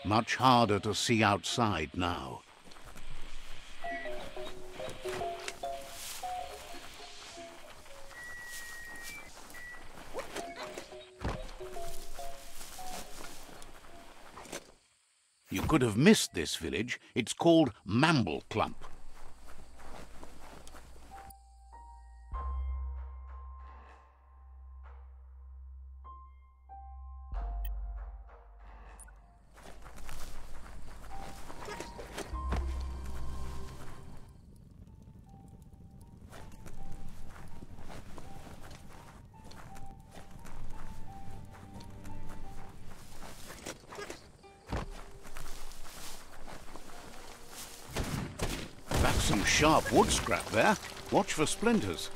Much harder to see outside now. You could have missed this village. It's called Mambleclump. Some sharp wood scrap there. Watch for splinters.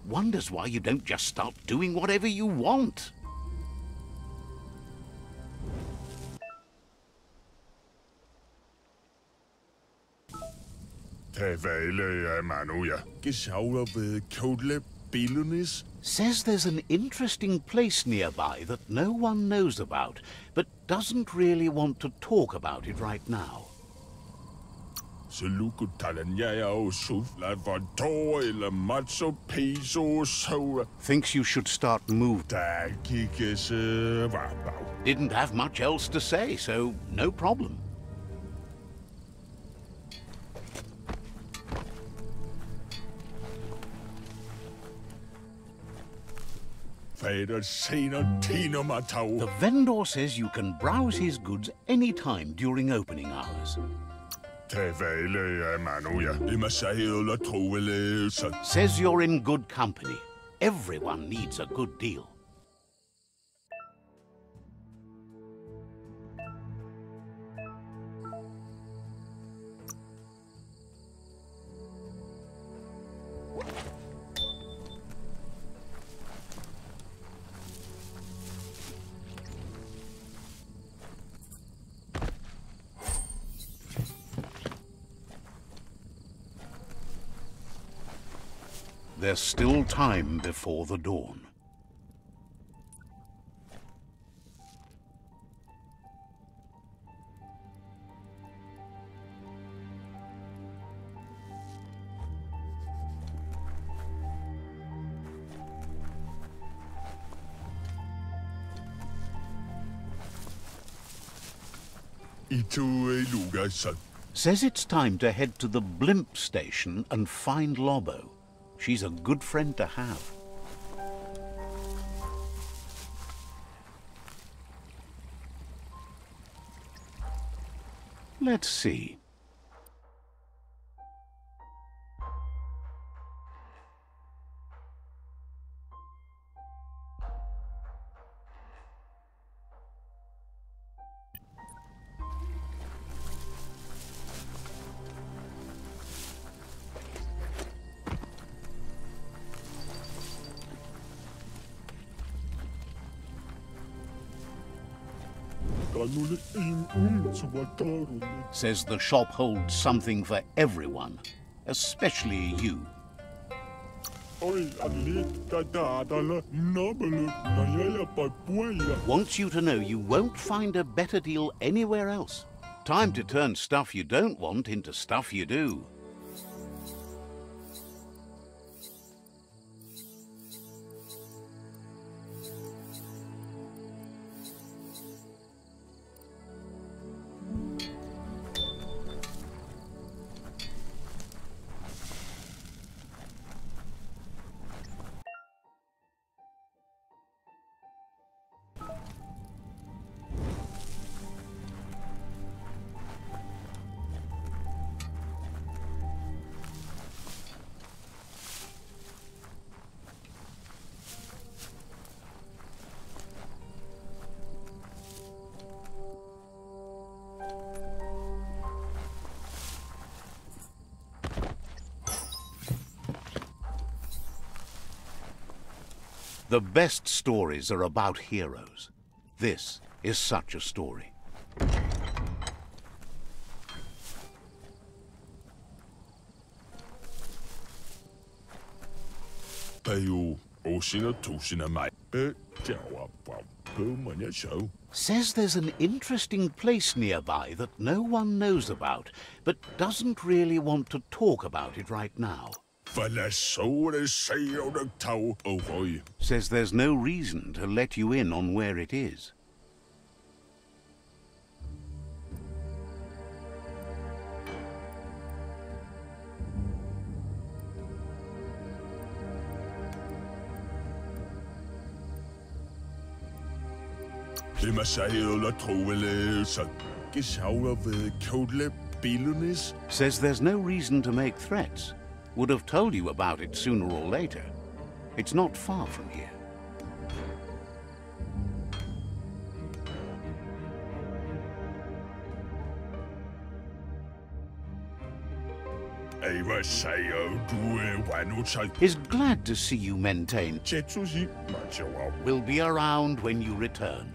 Wonders why you don't just start doing whatever you want. Says there's an interesting place nearby that no one knows about, but doesn't really want to talk about it right now. Thinks you should start moving. Didn't have much else to say, so no problem. The vendor says you can browse his goods any time during opening hours. Says you're in good company. Everyone needs a good deal. There's still time before the dawn. Says it's time to head to the blimp station and find Lobo. She's a good friend to have. Let's see. Says the shop holds something for everyone, especially you. Wants you to know you won't find a better deal anywhere else. Time to turn stuff you don't want into stuff you do. The best stories are about heroes. This is such a story. Says there's an interesting place nearby that no one knows about, but doesn't really want to talk about it right now. Says there's no reason to let you in on where it is. Says there's no reason to make threats. Would have told you about it sooner or later. It's not far from here. Is glad to see you maintain. Will be around when you return.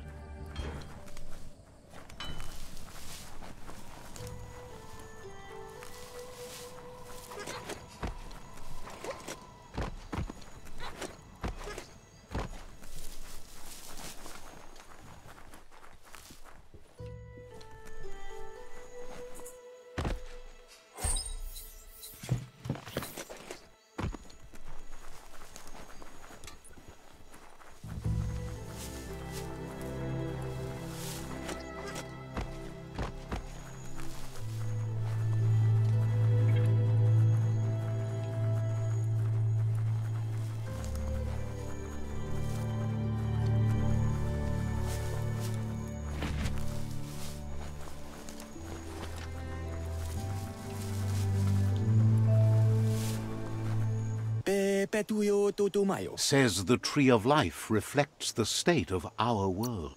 Says the Tree of Life reflects the state of our world.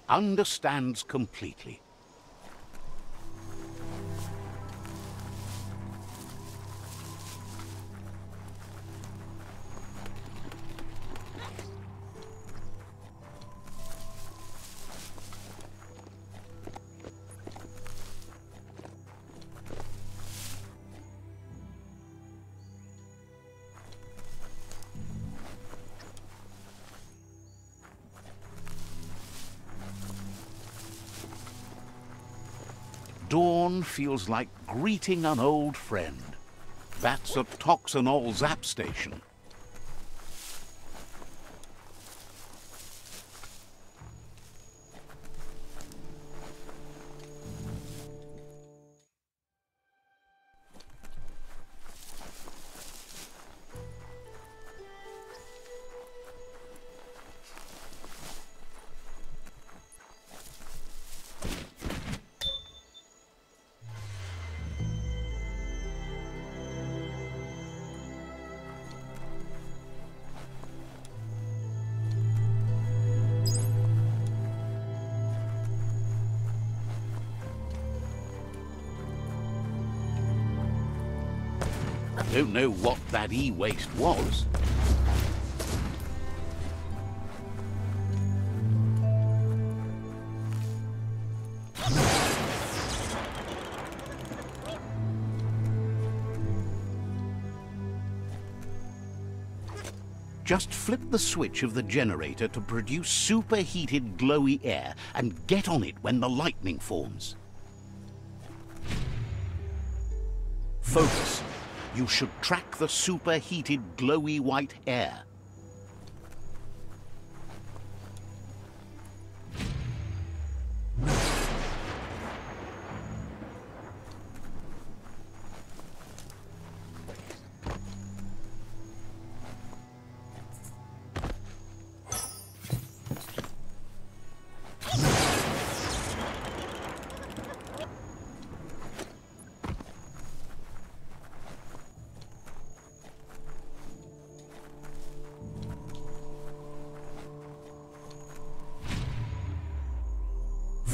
Understands completely. Dawn feels like greeting an old friend. That's a Toxanol Zap station. Don't know what that e-waste was. Just flip the switch of the generator to produce superheated glowy air and get on it when the lightning forms. Focus. You should track the superheated glowy white air.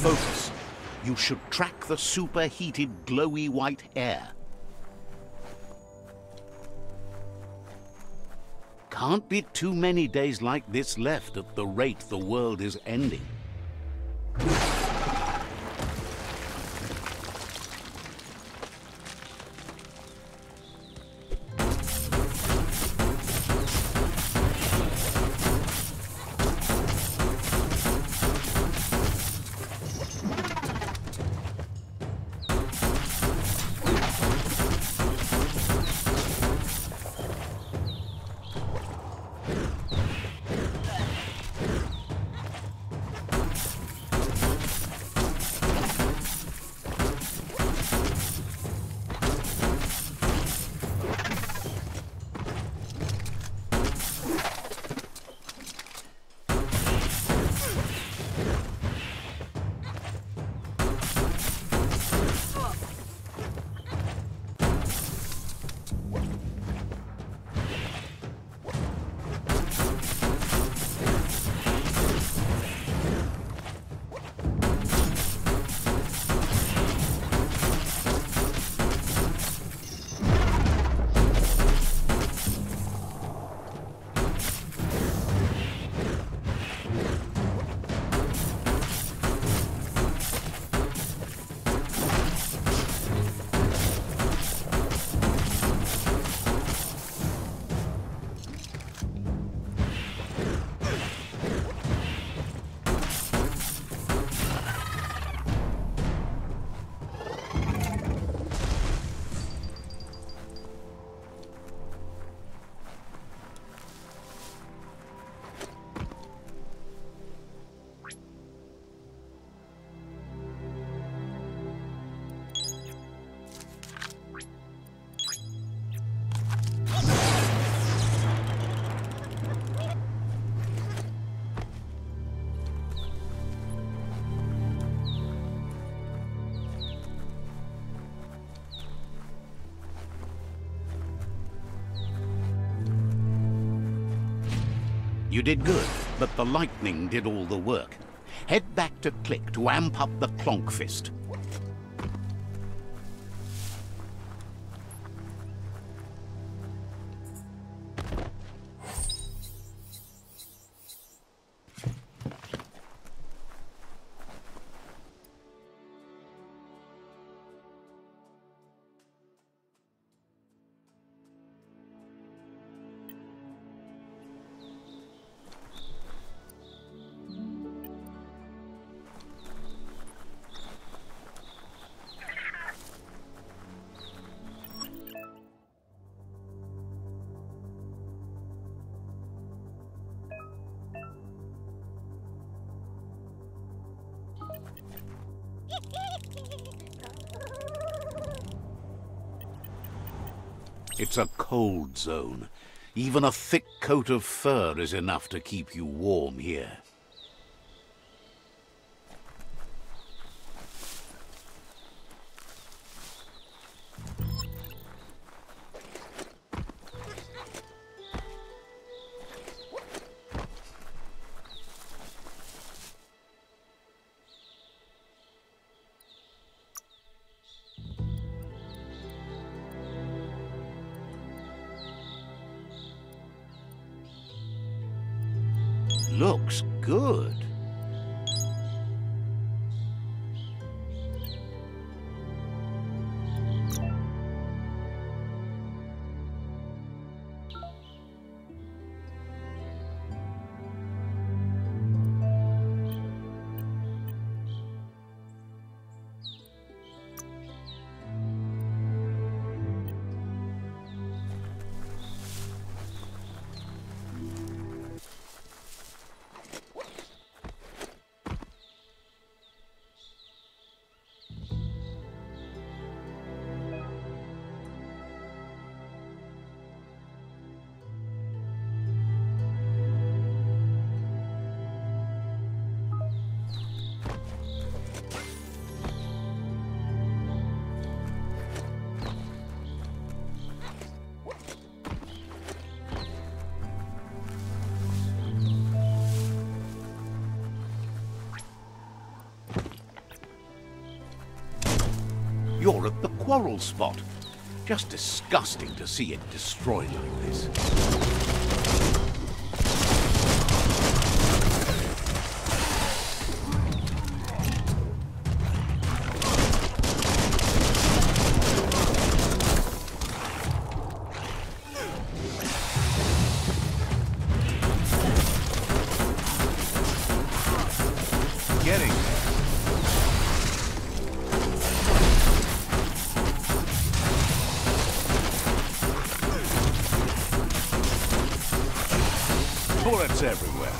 Focus. You should track the superheated glowy white air. Can't be too many days like this left at the rate the world is ending. You did good, but the lightning did all the work. Head back to Click to amp up the Clonk Fist. It's a cold zone. Even a thick coat of fur is enough to keep you warm here. Looks good. You're at the quarrel spot. Just disgusting to see it destroyed like this. Getting there. Bullets everywhere.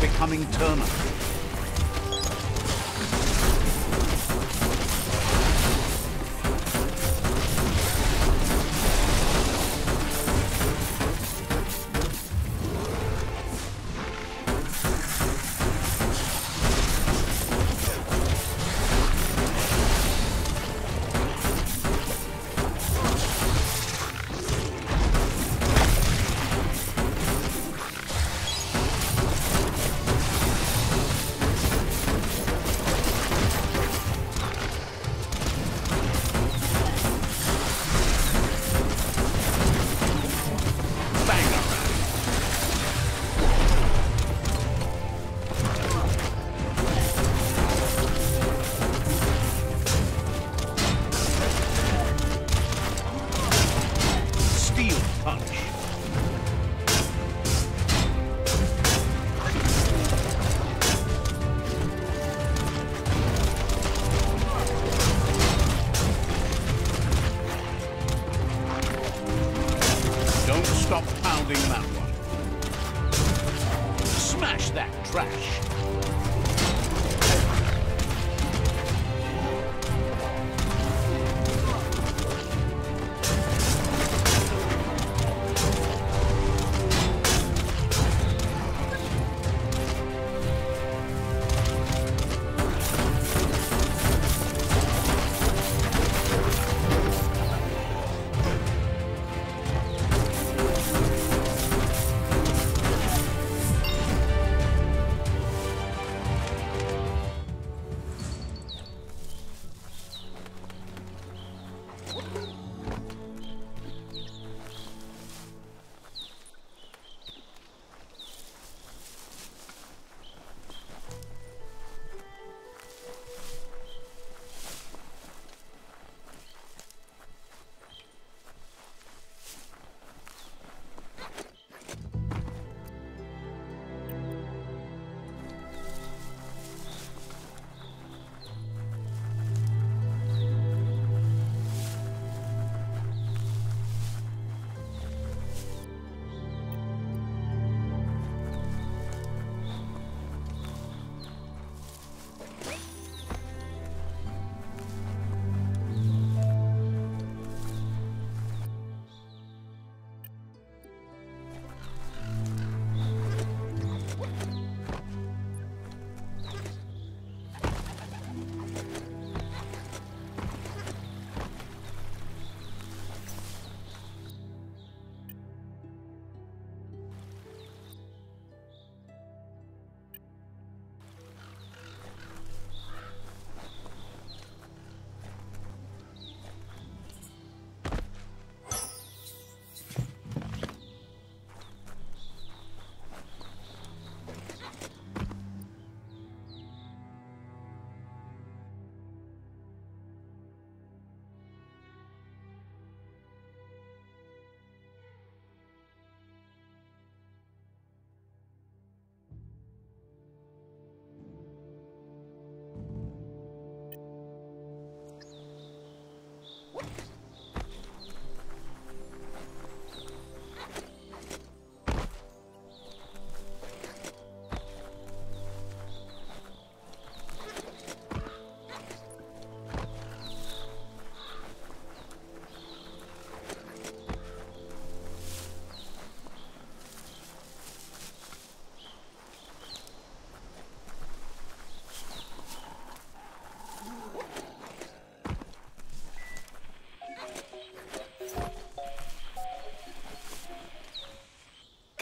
Becoming Turner. Stop pounding that one. Smash that trash.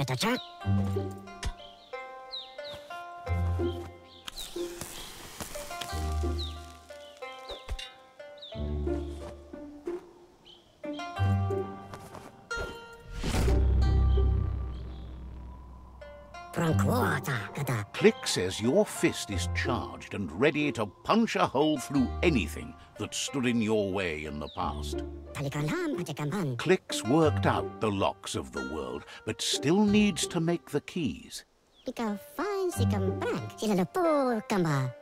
Cha-cha-cha. Click says your fist is charged and ready to punch a hole through anything that stood in your way in the past. Click's worked out the locks of the world, but still needs to make the keys.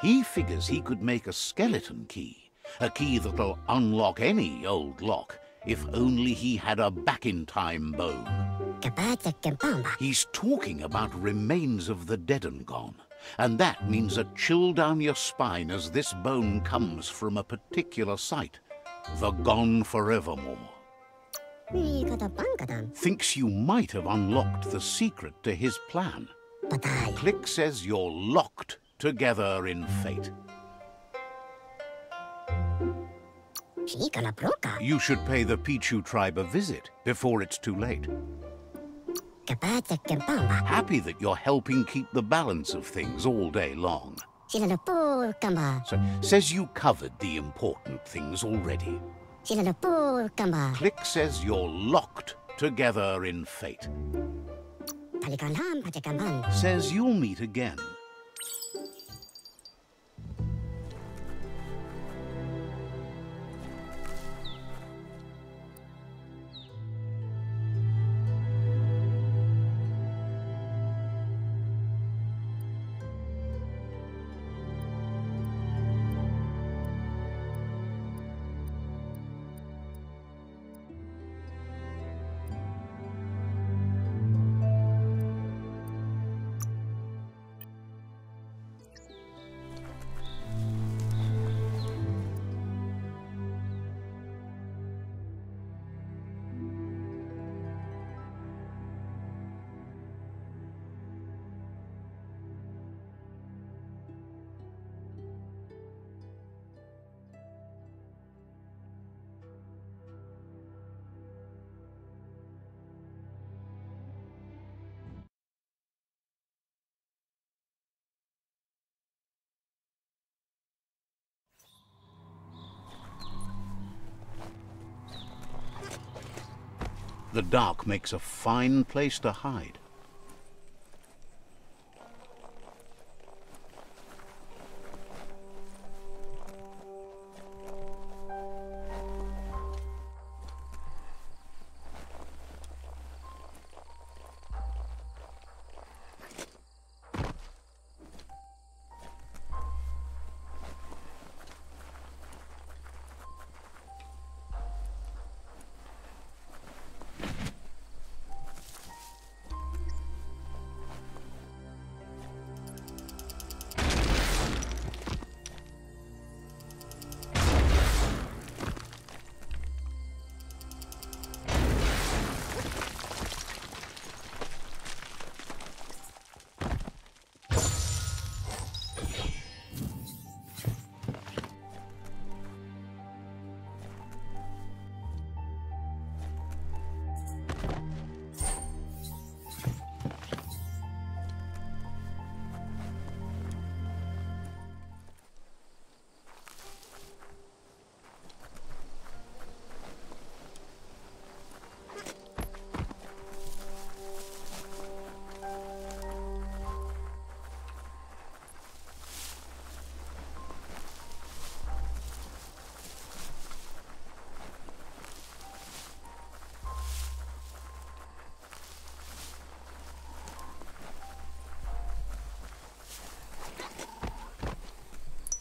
He figures he could make a skeleton key, a key that'll unlock any old lock, if only he had a back-in-time bone. He's talking about remains of the dead and gone, and that means a chill down your spine as this bone comes from a particular site, the Gone Forevermore. Thinks you might have unlocked the secret to his plan. Click says you're locked together in fate. You should pay the Pichu tribe a visit before it's too late. Happy that you're helping keep the balance of things all day long. So, says you covered the important things already. Click says you're locked together in fate. Says you'll meet again. The dark makes a fine place to hide.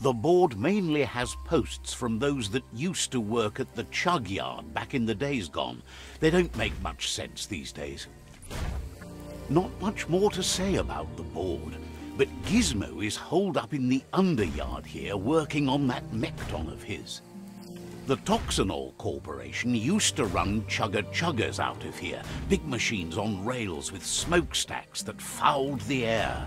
The board mainly has posts from those that used to work at the Chugyard back in the days gone. They don't make much sense these days. Not much more to say about the board, but Gizmo is holed up in the underyard here working on that Mekton of his. The Toxanol Corporation used to run chugger-chuggers out of here, big machines on rails with smokestacks that fouled the air.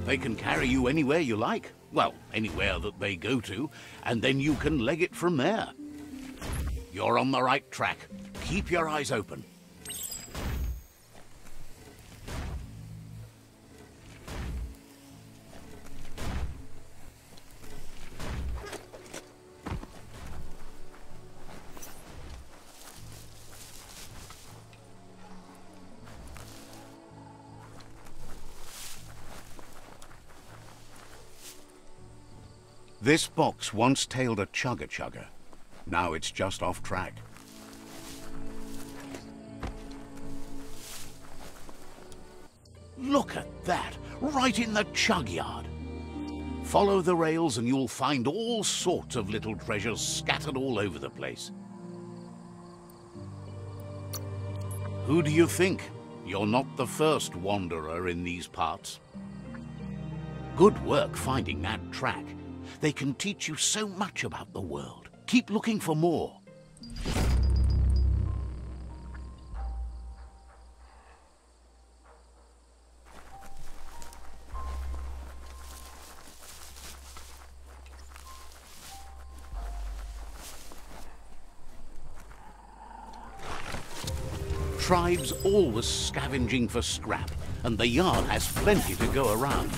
They can carry you anywhere you like. Well, anywhere that they go to, and then you can leg it from there. You're on the right track. Keep your eyes open. This box once tailed a chugger. Now it's just off track. Look at that, right in the Chugyard. Follow the rails and you'll find all sorts of little treasures scattered all over the place. Who do you think? You're not the first wanderer in these parts. Good work finding that track. They can teach you so much about the world. Keep looking for more. Tribes always scavenging for scrap, and the yard has plenty to go around.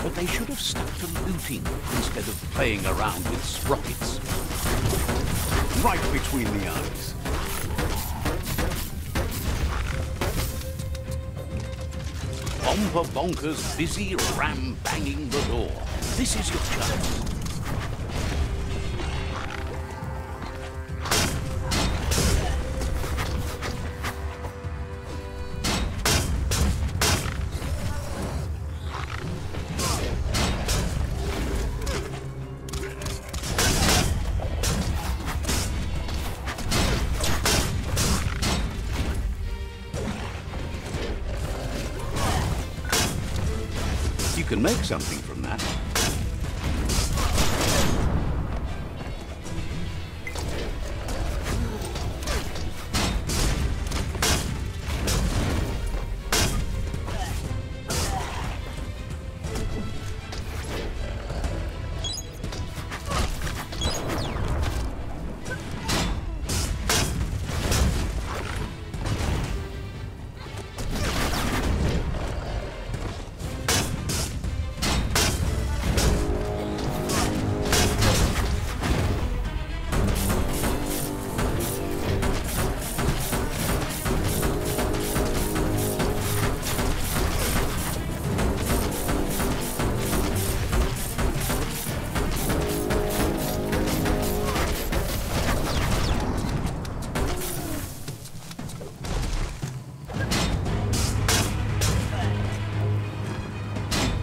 But they should have stuck to looting instead of playing around with sprockets. Right between the eyes. Bomper bonkers busy ram-banging the door. This is your chance. You can make something from that.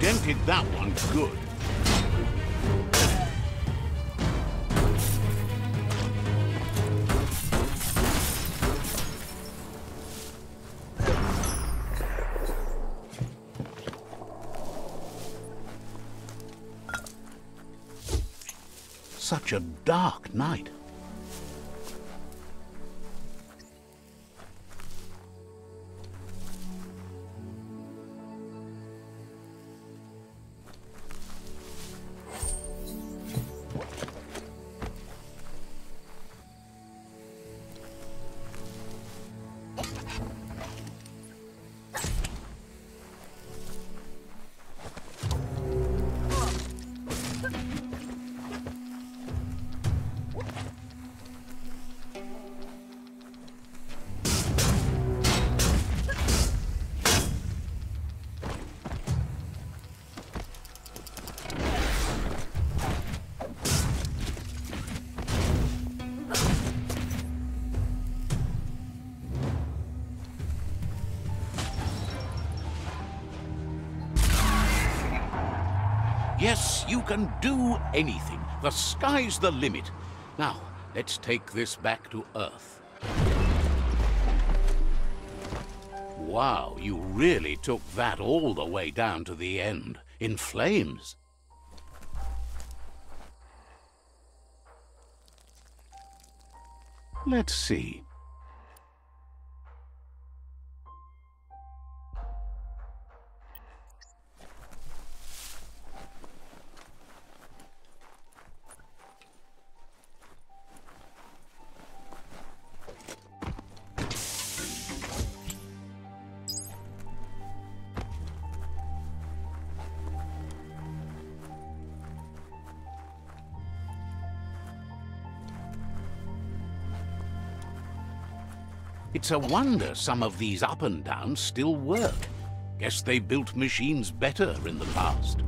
Dented that one good. Such a dark night. Yes, you can do anything. The sky's the limit. Now, let's take this back to Earth. Wow, you really took that all the way down to the end, in flames. Let's see. It's a wonder some of these up and downs still work. Guess they built machines better in the past.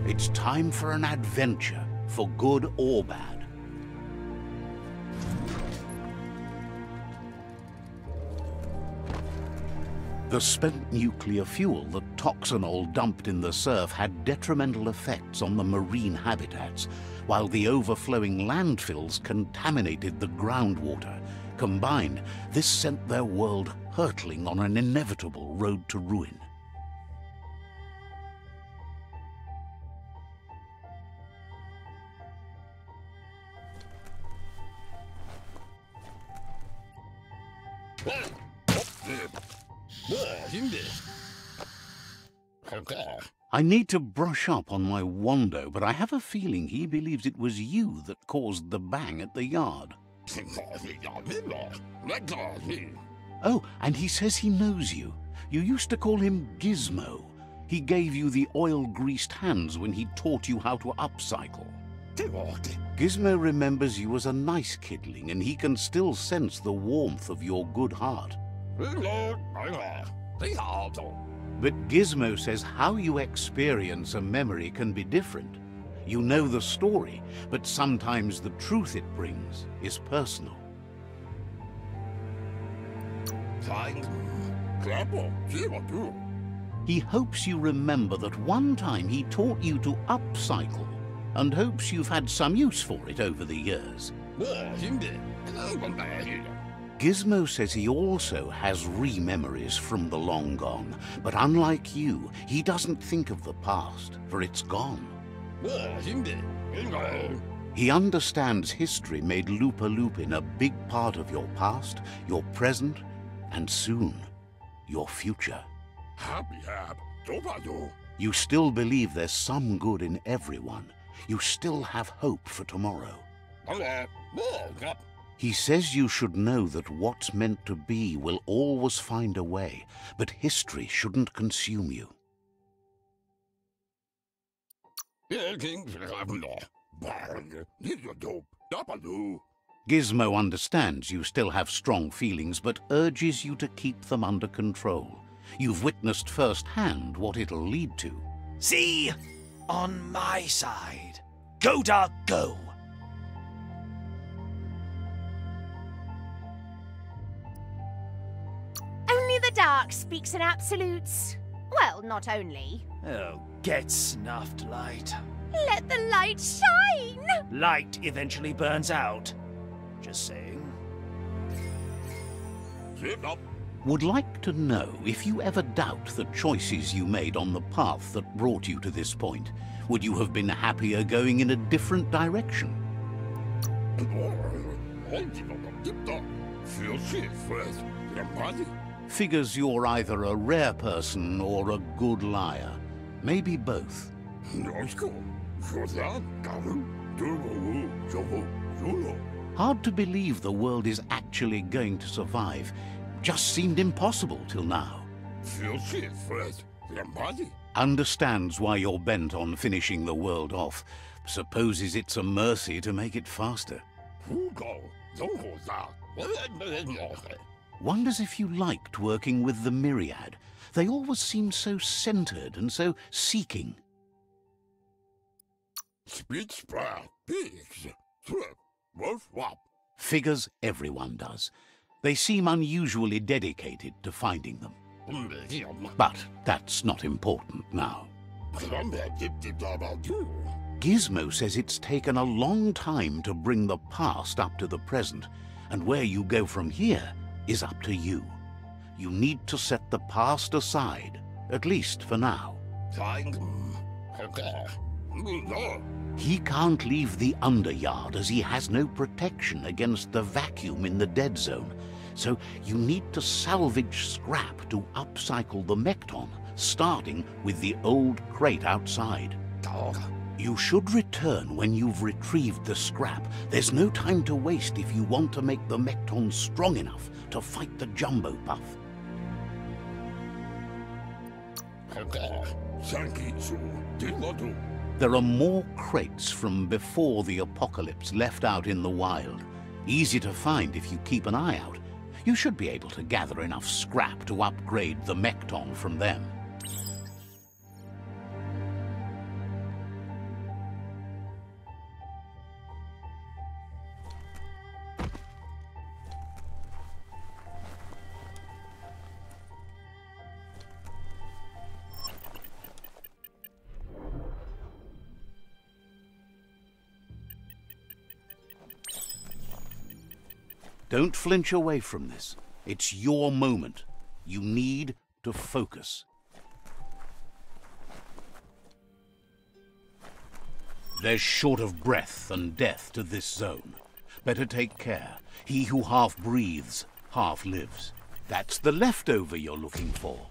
It's time for an adventure, for good or bad. The spent nuclear fuel that Toxanol dumped in the surf had detrimental effects on the marine habitats, while the overflowing landfills contaminated the groundwater. Combined, this sent their world hurtling on an inevitable road to ruin. I need to brush up on my Wando, but I have a feeling he believes it was you that caused the bang at the yard. Oh, and he says he knows you. You used to call him Gizmo. He gave you the oil-greased hands when he taught you how to upcycle. Gizmo remembers you as a nice kidling, and he can still sense the warmth of your good heart. But Gizmo says how you experience a memory can be different. You know the story, but sometimes the truth it brings is personal. He hopes you remember that one time he taught you to upcycle, and hopes you've had some use for it over the years. Gizmo says he also has re-memories from the long gone, but unlike you, he doesn't think of the past, for it's gone. He understands history made Lupa Lupin a big part of your past, your present, and soon, your future. You still believe there's some good in everyone. You still have hope for tomorrow. He says you should know that what's meant to be will always find a way, but history shouldn't consume you. Gizmo understands you still have strong feelings, but urges you to keep them under control. You've witnessed firsthand what it'll lead to. See? On my side. Go, Dark, go! Only the dark speaks in absolutes. Well, not only. Oh, get snuffed, Light. Let the light shine! Light eventually burns out. Just saying. Would like to know if you ever doubt the choices you made on the path that brought you to this point. Would you have been happier going in a different direction? Figures you're either a rare person or a good liar. Maybe both. Hard to believe the world is actually going to survive. Just seemed impossible till now. Understands why you're bent on finishing the world off. Supposes it's a mercy to make it faster. Wonders if you liked working with the Myriad. They always seemed so centered and so seeking. Figures everyone does. They seem unusually dedicated to finding them. But that's not important now. Gizmo says it's taken a long time to bring the past up to the present, and where you go from here is up to you. You need to set the past aside, at least for now. He can't leave the Underyard as he has no protection against the vacuum in the dead zone. So you need to salvage scrap to upcycle the Mekton, starting with the old crate outside. You should return when you've retrieved the scrap. There's no time to waste if you want to make the Mekton strong enough to fight the Jumbo Puff. There are more crates from before the apocalypse left out in the wild. Easy to find if you keep an eye out. You should be able to gather enough scrap to upgrade the Mekton from them. Don't flinch away from this. It's your moment. You need to focus. There's short of breath and death to this zone. Better take care. He who half breathes, half lives. That's the leftover you're looking for.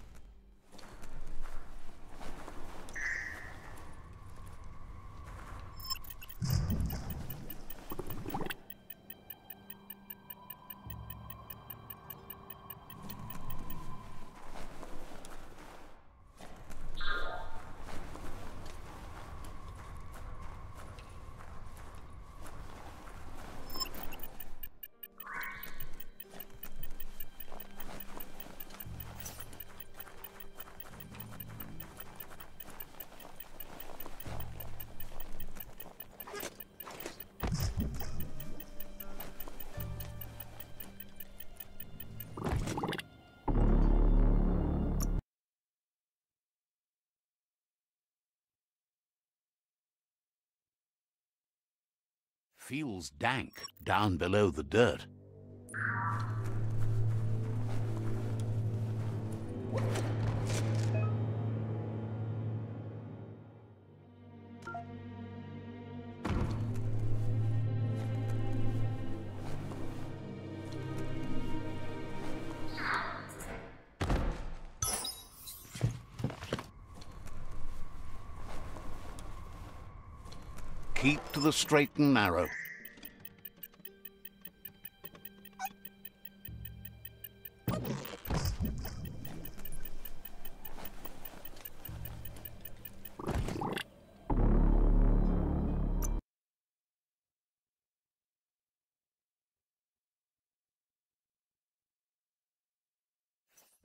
Feels dank down below the dirt. Keep to the straight and narrow.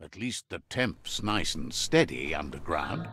At least the temp's nice and steady underground.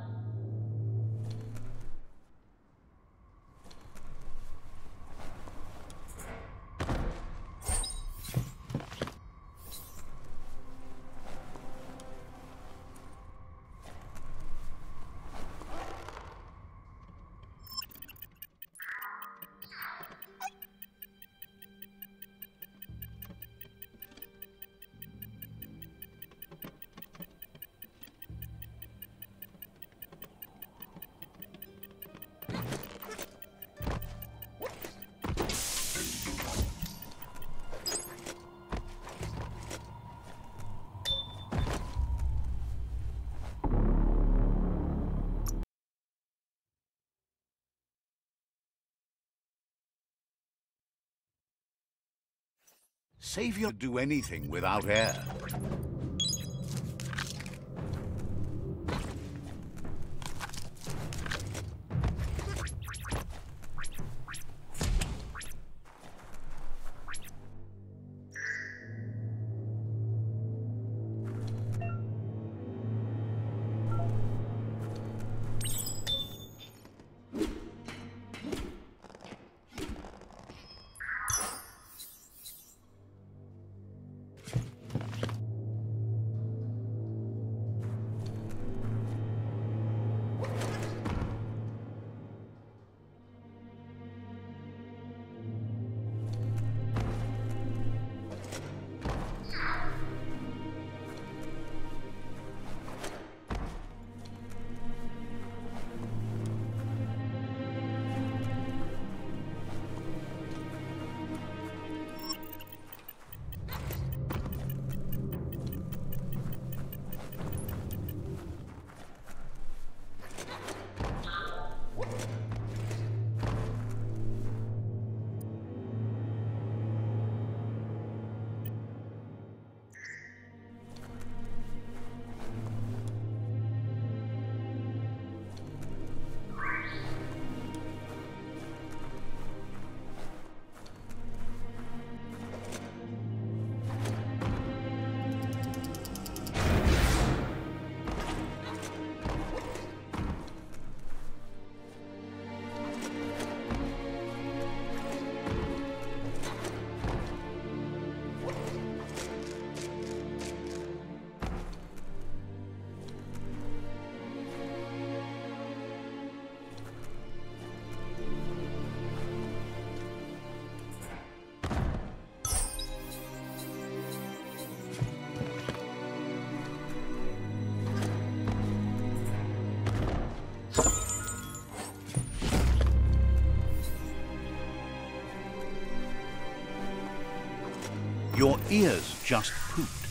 Savior do anything without air. Your ears just pooped.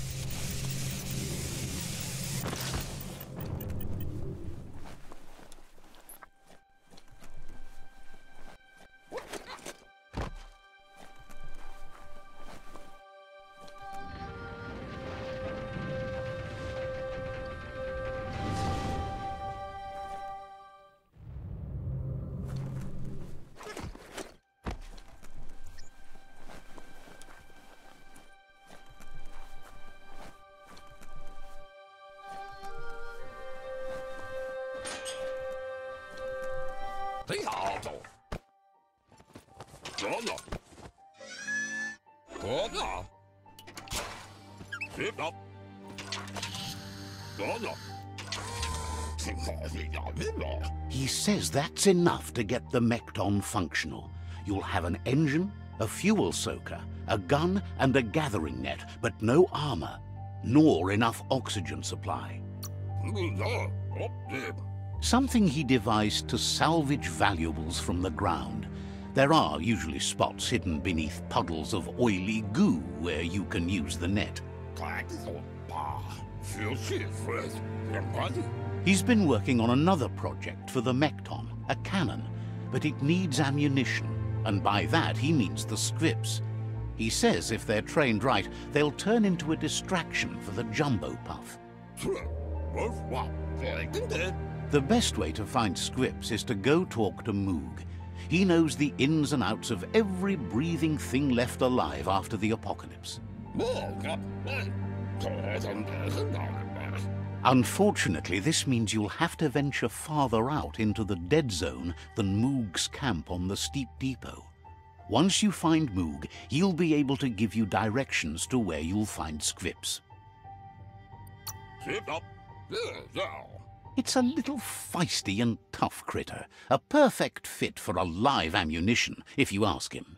He says that's enough to get the Mekton functional. You'll have an engine, a fuel soaker, a gun and a gathering net, but no armor, nor enough oxygen supply. Something he devised to salvage valuables from the ground. There are usually spots hidden beneath puddles of oily goo where you can use the net. He's been working on another project for the Mekton, a cannon, but it needs ammunition, and by that he means the scripts. He says if they're trained right, they'll turn into a distraction for the jumbo puff. The best way to find scripts is to go talk to Moog. He knows the ins and outs of every breathing thing left alive after the apocalypse. Unfortunately, this means you'll have to venture farther out into the dead zone than Moog's camp on the steep depot. Once you find Moog, he'll be able to give you directions to where you'll find scripts. It's a little feisty and tough critter, a perfect fit for a live ammunition, if you ask him.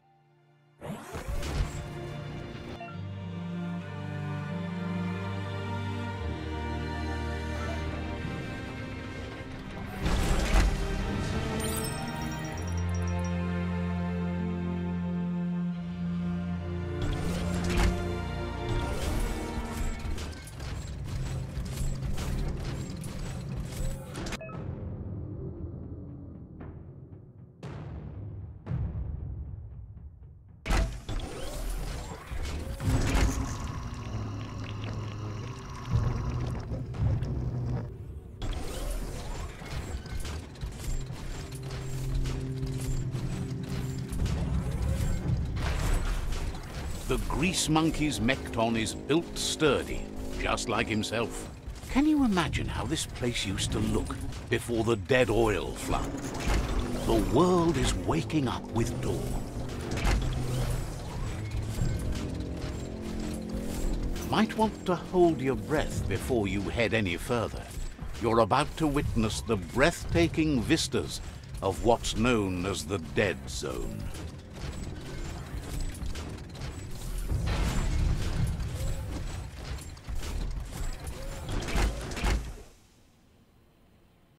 The grease monkey's Mekton is built sturdy, just like himself. Can you imagine how this place used to look before the dead oil flood? The world is waking up with dawn. Might want to hold your breath before you head any further. You're about to witness the breathtaking vistas of what's known as the Dead Zone.